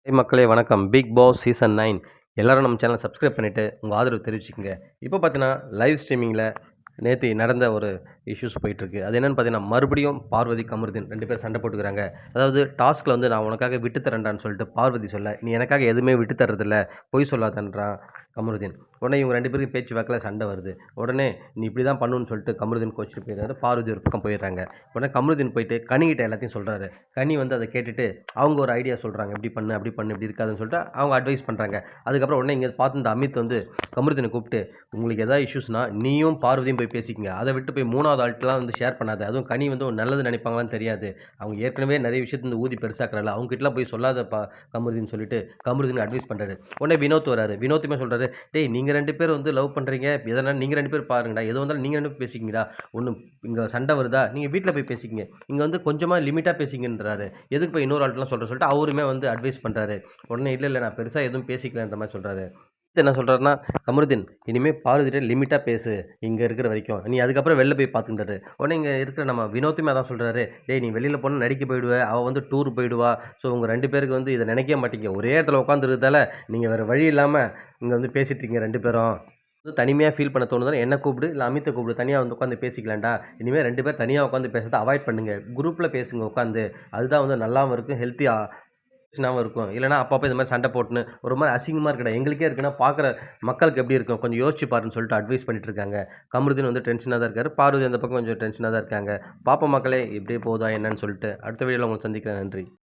High மக்களே வணக்கம். Big Boss season 9 எல்லாரும் நம்ம சேனலை சப்ஸ்கிரைப் பண்ணிவிட்டு உங்கள் ஆதரவு தெரிவிச்சுக்கங்க. இப்போ பார்த்தீங்கன்னா லைவ் ஸ்ட்ரீமிங்கில் நேற்று நடந்த ஒரு இஷ்யூஸ் போயிட்டுருக்கு. அது என்னென்னு பார்த்தீங்கன்னா மறுபடியும் பார்வதி கமருதீன் 2 பேர் சண்டை போட்டுக்கிறாங்க. அதாவது டாஸ்கில் வந்து நான் உனக்காக விட்டு தரேன்டான்னு சொல்லிட்டு பார்வதி சொல்ல, நீ எனக்காக எதுவுமே விட்டு தரதில்ல, பொய் சொல்லாதன்றான் கமருதீன். உடனே இவங்க 2 பேருக்கு பேச்சு வாக்கில் சண்டை வருது. உடனே நீ இப்படி தான் பண்ணணும்னு சொல்லிட்டு கமருதீன் கோச்சிட்டு போயிடுறாரு. பார்வதி ஒரு பக்கம் போயிடுறாங்க. உடனே கமருதீன் போயிட்டு கனிகிட்ட எல்லாத்தையும் சொல்கிறாரு. கனி வந்து அதை கேட்டுட்டு அவங்க ஒரு ஐடியா சொல்கிறாங்க, இப்படி பண்ணு அப்படி பண்ணு இப்படி இருக்காதுன்னு சொல்லிட்டு அவங்க அட்வைஸ் பண்ணுறாங்க. அதுக்கப்புறம் உடனே இங்கே பார்த்து இந்த அமித் வந்து கமருதீனை கூப்பிட்டு, உங்களுக்கு எதாவது இஷ்யூஸ்னா நீயும் பார்வதியும் போய் பேசிக்கங்க, அதை விட்டு போய் 3வது ஆள்கிட்டலாம் வந்து ஷேர் பண்ணாது. அதுவும் கனி வந்து நல்லது நினைப்பாங்களான்னு தெரியாது, அவங்க ஏற்கனவே நிறைய விஷயத்து வந்து ஊதி பெருசாக்குறாள், அவங்ககிட்டலாம் போய் சொல்லாதப்பா கமருதீன் சொல்லிட்டு கமருதீன் அட்வைஸ் பண்ணுறாரு. உடனே வினோத் வராரு. வினோத்துமே சொல்கிறாரு, டேய் நீங்கள் 2 பேர் வந்து லவ் பண்ணுறீங்க, எதனால் நீங்கள் 2 பேர் பாருங்கடா, எது வந்தாலும் நீங்கள் 2 பேர் பேசிக்கிங்கடா, ஒன்றும் இங்கே சண்டை வருதா நீங்கள் வீட்டில் போய் பேசிக்கிங்க, இங்கே வந்து கொஞ்சமாக லிமிட்டாக பேசிங்கன்றாரு, எதுக்கு போய் இன்னொரு ஆள்கிட்டலாம் சொல்லிட்டு அவருமே வந்து அட்வைஸ் பண்ணுறாரு. உடனே இல்லை நான் பெருசாக எதுவும் பேசிக்கலன்ற மாதிரி சொல்கிறாரு. என்ன சொல்கிறாருன்னா, கமருதீன் இனிமேல் பார்வதிட்ட லிமிட்டாக பேசு இங்கே இருக்கிற வரைக்கும், நீ அதுக்கப்புறம் வெளில போய் பார்த்துக்கிட்டாரு. உடனே இங்கே இருக்கிற நம்ம வினோத்துமே அதான் சொல்கிறாரு, டேய் நீ வெளியில் போனால் நடிக்க போயிடுவ, அவள் வந்து டூர் போயிடுவா, ஸோ உங்கள் 2 பேருக்கு வந்து இதை நினைக்கவே மாட்டீங்க, ஒரே இடத்துல உட்காந்துருக்கிறதால நீங்கள் வேறு வழி இல்லாமல் இங்கே வந்து பேசிட்டீங்க 2 பேரும், தனிமையாக ஃபீல் பண்ண தோணுதுன்னா என்ன கூப்பிடு, இல்லை அமித்தை கூப்பிடு, தனியாக வந்து உட்காந்து பேசிக்கலாம்டா, இனிமேல் 2 பேர் தனியாக உட்காந்து பேசுறதை அவாய்ட் பண்ணுங்கள், குரூப்பில் பேசுங்க உட்காந்து, அதுதான் வந்து நல்லாவும் இருக்கும், ஹெல்த்தியாக இருக்கும். இல்லைனா அப்பப்போ இந்த மாதிரி சண்டை போட்டுன்னு ஒரு மாதிரி அசிங்கமாக இருக்குடா, எங்களுக்கே இருக்குன்னா பார்க்குற மக்களுக்கு எப்படி இருக்கும், கொஞ்சம் யோசிச்சு பாருன்னு சொல்லிட்டு அட்வைஸ் பண்ணிட்டு இருக்காங்க. கமருதீன் வந்து டென்ஷனாக தான் இருக்காரு, பார்வதி அந்த பக்கம் கொஞ்சம் டென்ஷனாக தான் இருக்காங்க. பாப்பா மக்களே இப்படியே போதா என்னன்னு சொல்லிட்டு அடுத்த வீடியோவில் உங்களை சந்திக்கிறேன். நன்றி.